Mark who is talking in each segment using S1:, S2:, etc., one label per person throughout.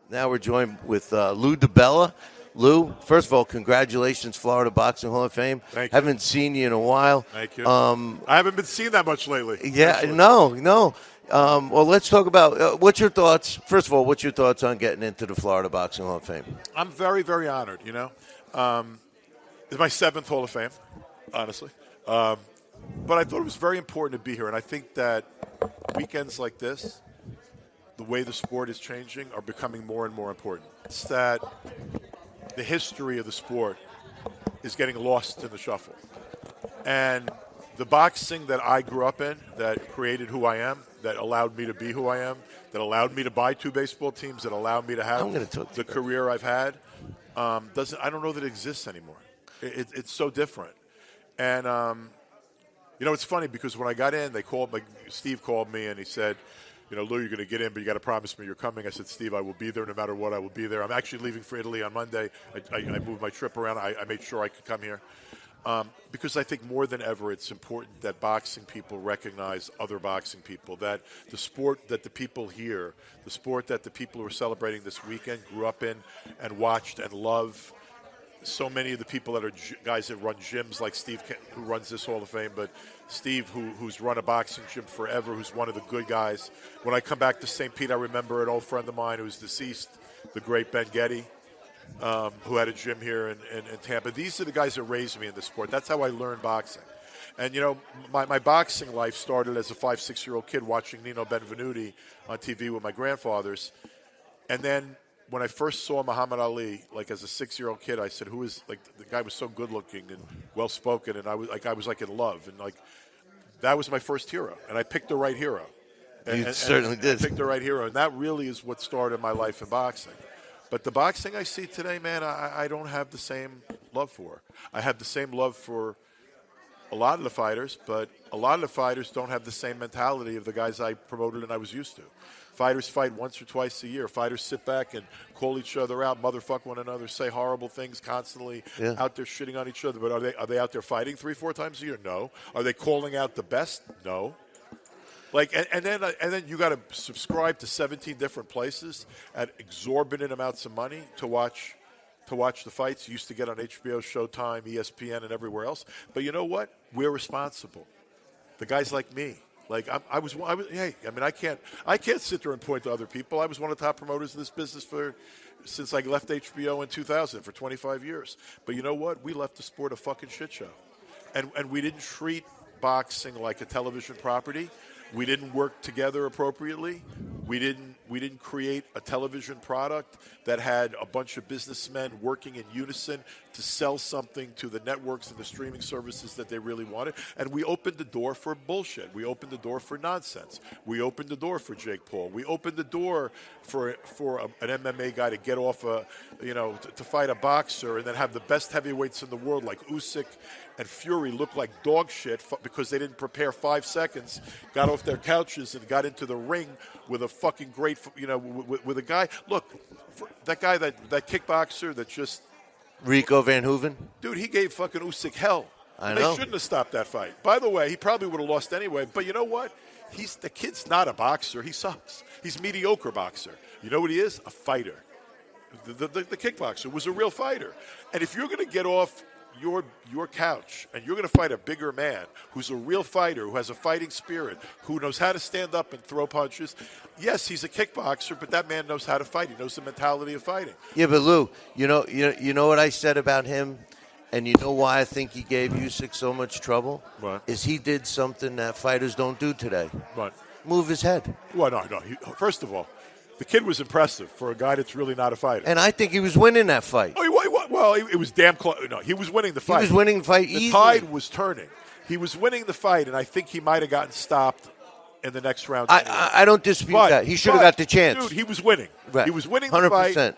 S1: Now we're joined with Lou DiBella. Lou, first of all, congratulations, Florida Boxing Hall of Fame.
S2: Thank you.
S1: Haven't seen you in a while.
S2: Thank you. I haven't been seen that much lately.
S1: Yeah,
S2: actually.
S1: no. Well, let's talk about what's your thoughts. First of all, what's your thoughts on getting into the Florida Boxing Hall of Fame?
S2: I'm very, very honored, It's my 7th Hall of Fame, honestly. But I thought it was very important to be here, and I think that weekends like this, the way the sport is changing, are becoming more and more important. It's that the history of the sport is getting lost in the shuffle. And the boxing that I grew up in, that created who I am, that allowed me to be who I am, that allowed me to buy 2 baseball teams, that allowed me to have the career I've had, I don't know that it exists anymore. It's so different. And, it's funny because when I got in, Steve called me and he said, Lou, you're going to get in, but you got to promise me you're coming. I said, Steve, I will be there no matter what. I will be there. I'm actually leaving for Italy on Monday. I moved my trip around. I made sure I could come here because I think more than ever it's important that boxing people recognize other boxing people, that the sport that the people here, the sport that the people who are celebrating this weekend grew up in and watched and love. So many of the people that are guys that run gyms like Steve, who runs this Hall of Fame, but Steve, who's run a boxing gym forever, who's one of the good guys. When I come back to St. Pete, I remember an old friend of mine who's deceased, the great Ben Getty, who had a gym here in Tampa. These are the guys that raised me in the sport. That's how I learned boxing. And, my boxing life started as a 5, 6-year-old kid watching Nino Benvenuti on TV with my grandfathers. And then when I first saw Muhammad Ali, as a 6-year-old kid, I said, "Who is the guy was so good-looking and well-spoken," and I was in love, and that was my first hero, and I picked the right hero.
S1: You certainly did.
S2: I picked the right hero, and that really is what started my life in boxing. But the boxing I see today, man, I don't have the same love for. I have the same love for a lot of the fighters, but a lot of the fighters don't have the same mentality of the guys I promoted and I was used to. Fighters fight once or twice a year. Fighters sit back and call each other out, motherfuck one another, say horrible things constantly, out there shitting on each other. But are they out there fighting 3-4 times a year? No. Are they calling out the best? No. And then you got to subscribe to 17 different places at exorbitant amounts of money to watch the fights. You used to get on HBO, Showtime, ESPN, and everywhere else. But you know what? We're responsible. The guys like me. I can't sit there and point to other people. I was one of the top promoters in this business since I left HBO in 2000 for 25 years. But you know what? We left the sport a fucking shit show. And we didn't treat boxing like a television property. We didn't work together appropriately. We didn't create a television product that had a bunch of businessmen working in unison to sell something to the networks and the streaming services that they really wanted. And we opened the door for bullshit. We opened the door for nonsense. We opened the door for Jake Paul. We opened the door for an MMA guy to get off to fight a boxer and then have the best heavyweights in the world like Usyk and Fury look like dog shit because they didn't prepare 5 seconds, got off their couches and got into the ring with a fucking great, with a guy. Look, that guy, that kickboxer that just...
S1: Rico Van Hooven?
S2: Dude, he gave fucking Usyk hell.
S1: I know.
S2: They shouldn't have stopped that fight. By the way, he probably would have lost anyway. But you know what? The kid's not a boxer. He sucks. He's a mediocre boxer. You know what he is? A fighter. The kickboxer was a real fighter. And if you're going to get off your couch and you're going to fight a bigger man who's a real fighter, who has a fighting spirit, who knows how to stand up and throw punches. Yes, he's a kickboxer, but that man knows how to fight. He knows the mentality of fighting.
S1: Yeah, but Lou, you know what I said about him, and you know why I think he gave Usyk so much trouble?
S2: What?
S1: Is he did something that fighters don't do today.
S2: What?
S1: Move his head.
S2: Well, no. First of all, the kid was impressive for a guy that's really not a fighter.
S1: And I think he was winning that fight.
S2: It was damn close. No, he was winning the fight.
S1: He was winning the fight
S2: easily.
S1: The
S2: tide was turning. He was winning the fight, and I think he might have gotten stopped in the next round.
S1: I don't dispute that. He should have got the chance.
S2: Dude, he was winning.
S1: Right.
S2: He was winning
S1: 100%.
S2: the fight.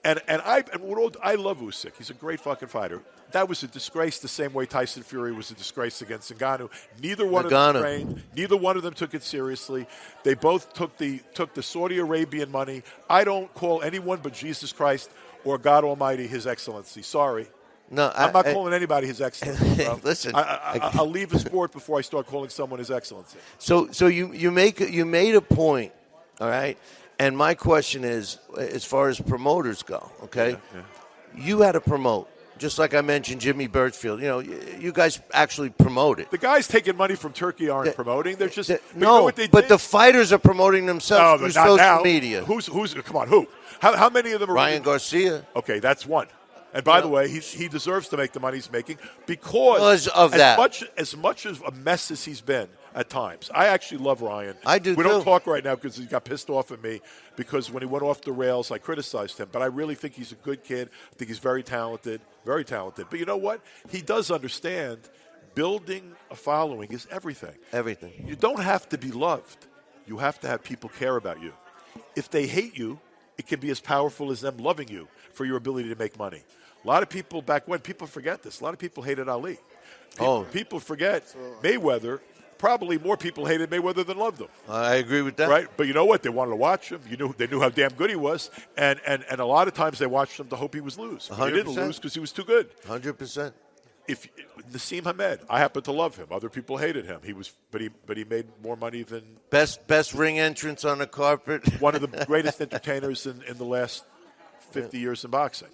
S2: And I love Usyk. He's a great fucking fighter. That was a disgrace the same way Tyson Fury was a disgrace against Ngannou. Neither one of them trained. Neither one of them took it seriously. They both took the Saudi Arabian money. I don't call anyone but Jesus Christ or God Almighty His Excellency. Sorry.
S1: No,
S2: I'm not calling anybody His Excellency.
S1: Listen,
S2: I'll leave the sport before I start calling someone His Excellency.
S1: So you made a point, all right, And my question is, as far as promoters go, okay, you had to promote. Just like I mentioned, Jimmy Birchfield. You guys actually promote it.
S2: The guys taking money from Turkey aren't promoting. They're just
S1: no.
S2: You know what they
S1: but
S2: did?
S1: the fighters are promoting themselves through social media.
S2: Who's? Come on, who? How many of them are?
S1: Ryan Garcia.
S2: Okay, that's one. And by the way, he deserves to make the money he's making because
S1: of that.
S2: As much of a mess as he's been at times. I actually love Ryan.
S1: I do.
S2: We don't talk right now because he got pissed off at me because when he went off the rails, I criticized him. But I really think he's a good kid. I think he's very talented. Very talented. But you know what? He does understand building a following is everything.
S1: Everything.
S2: You don't have to be loved. You have to have people care about you. If they hate you, it can be as powerful as them loving you for your ability to make money. A lot of people back when, people forget this. A lot of people hated Ali. People forget Mayweather. Probably more people hated Mayweather than loved him.
S1: I agree with that.
S2: Right? But you know what? They wanted to watch him. They knew how damn good he was. And a lot of times they watched him to hope he was lose.
S1: 100%.
S2: He didn't lose because he was too good.
S1: 100%.
S2: Nassim Hamed, I happen to love him. Other people hated him. But he made more money than
S1: best ring entrance on the carpet.
S2: One of the greatest entertainers in the last 50 years in boxing.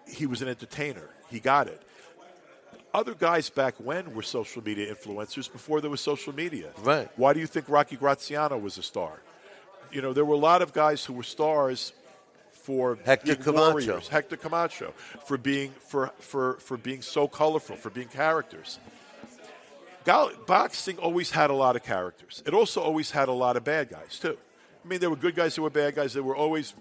S2: He was an entertainer. He got it. Other guys back when were social media influencers before there was social media.
S1: Right.
S2: Why do you think Rocky Graziano was a star? There were a lot of guys who were stars for
S1: Hector Camacho.
S2: Warriors. Hector Camacho, for being so colorful, for being characters. Boxing always had a lot of characters. It also always had a lot of bad guys too. I mean, there were good guys, there were bad guys. There were always,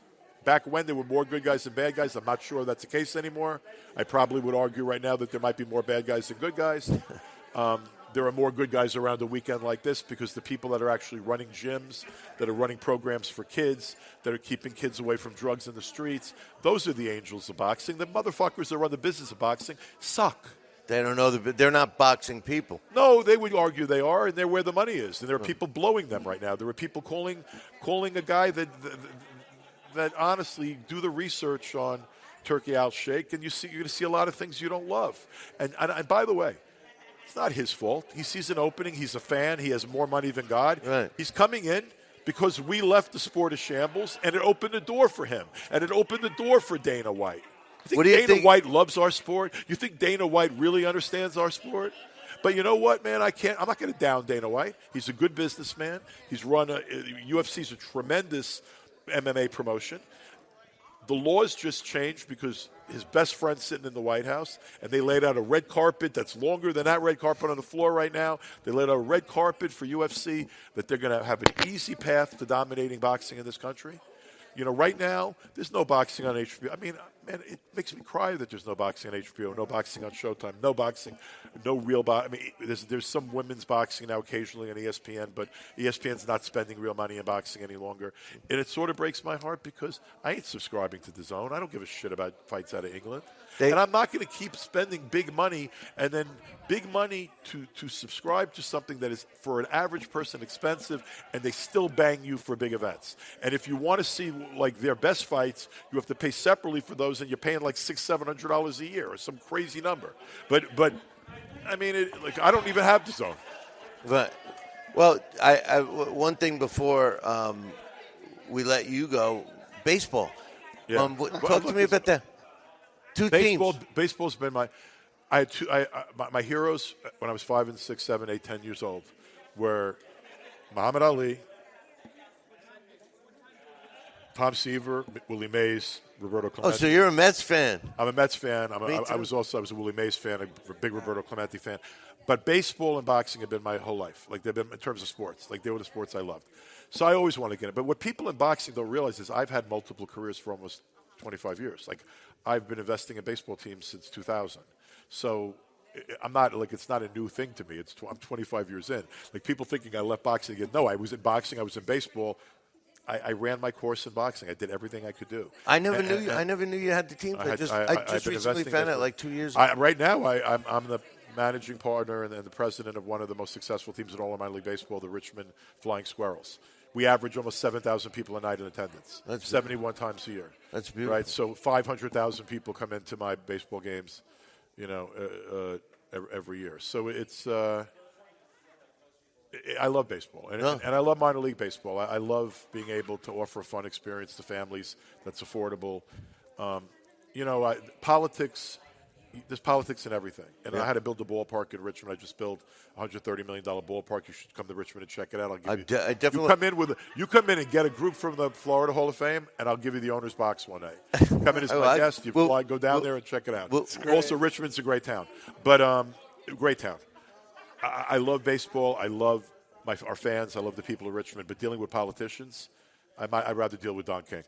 S2: back when, there were more good guys than bad guys. I'm not sure that's the case anymore. I probably would argue right now that there might be more bad guys than good guys. There are more good guys around a weekend like this because the people that are actually running gyms, that are running programs for kids, that are keeping kids away from drugs in the streets, those are the angels of boxing. The motherfuckers that run the business of boxing suck.
S1: They don't know they're not boxing people.
S2: No, they would argue they are, and they're where the money is. And there are people blowing them right now. There are people calling a guy that honestly do the research on Turkey Al Sheikh, and you're going to see a lot of things you don't love. And by the way, it's not his fault. He sees an opening. He's a fan. He has more money than God.
S1: Right.
S2: He's coming in because we left the sport of shambles, and it opened the door for him. And it opened the door for Dana White. You think Dana White loves our sport? You think Dana White really understands our sport? But you know what, man? I'm not going to down Dana White. He's a good businessman. He's run UFC's a tremendous MMA promotion. The laws just changed because his best friend's sitting in the White House, and they laid out a red carpet that's longer than that red carpet on the floor right now. They laid out a red carpet for UFC that they're going to have an easy path to dominating boxing in this country. Right now, there's no boxing on HBO. I mean, man, it makes me cry that there's no boxing on HBO, no boxing on Showtime, no boxing, no real boxing. I mean, there's some women's boxing now occasionally on ESPN, but ESPN's not spending real money in boxing any longer. And it sort of breaks my heart because I ain't subscribing to DAZN. I don't give a shit about fights out of England. And I'm not going to keep spending big money and then big money to subscribe to something that is, for an average person, expensive, and they still bang you for big events. And if you want to see, like, their best fights, you have to pay separately for those, and you're paying like $600-700 a year or some crazy number. But I mean, I don't even have DAZN.
S1: Right. Well, I one thing before we let you go, baseball.
S2: Yeah.
S1: Talk to me about that.
S2: Baseball's been my heroes when I was 5 and 6, 7, 8, 10 years old were Muhammad Ali, Tom Seaver, Willie Mays, Roberto Clemente.
S1: Oh, so you're a Mets fan?
S2: I'm a Mets fan. I was a Willie Mays fan, a big Roberto Clemente fan. But baseball and boxing have been my whole life. Like, they've been in terms of sports. Like, they were the sports I loved. So I always wanted to get it. But what people in boxing don't realize is I've had multiple careers for almost 25 years. Like, I've been investing in baseball teams since 2000. So I'm not, like, it's not a new thing to me. I'm 25 years in. Like, people thinking I left boxing again. No, I was in boxing. I was in baseball. I ran my course in boxing. I did everything I could do.
S1: I never knew you had the team. I just recently found out, like 2 years ago.
S2: Right now, I'm the managing partner and the president of one of the most successful teams in all of minor league baseball, the Richmond Flying Squirrels. We average almost 7,000 people a night in attendance. That's 71 times a year.
S1: That's beautiful.
S2: Right? So 500,000 people come into my baseball games, every year. So it's I love baseball, and I love minor league baseball. I love being able to offer a fun experience to families that's affordable. Politics. There's politics in everything. And I had to build a ballpark in Richmond. I just built a $130 million ballpark. You should come to Richmond and check it out. I'll give you.
S1: I definitely.
S2: You come in and get a group from the Florida Hall of Fame, and I'll give you the owner's box one day. Come in as my guest. You fly, go down there and check it out. Also, Richmond's a great town. But great town. I love baseball. I love our fans. I love the people of Richmond. But dealing with politicians, I'd rather deal with Don King.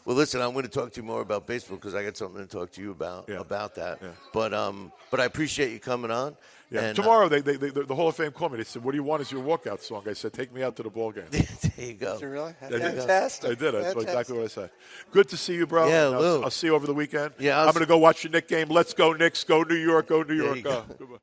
S1: Well, listen, I'm going to talk to you more about baseball because I got something to talk to you about that. Yeah. But I appreciate you coming on.
S2: Yeah.
S1: And,
S2: tomorrow, the Hall of Fame called me. They said, "What do you want as your walkout song?" I said, "Take me out to the ball game."
S1: There you go.
S3: Did you really?
S2: Fantastic. I did. That's exactly what I said. Good to see you, bro.
S1: Yeah,
S2: I'll see you over the weekend.
S1: Yeah,
S2: I'm going to go watch the Knicks game. Let's go, Knicks. Go, New York. Go, New York. Goodbye.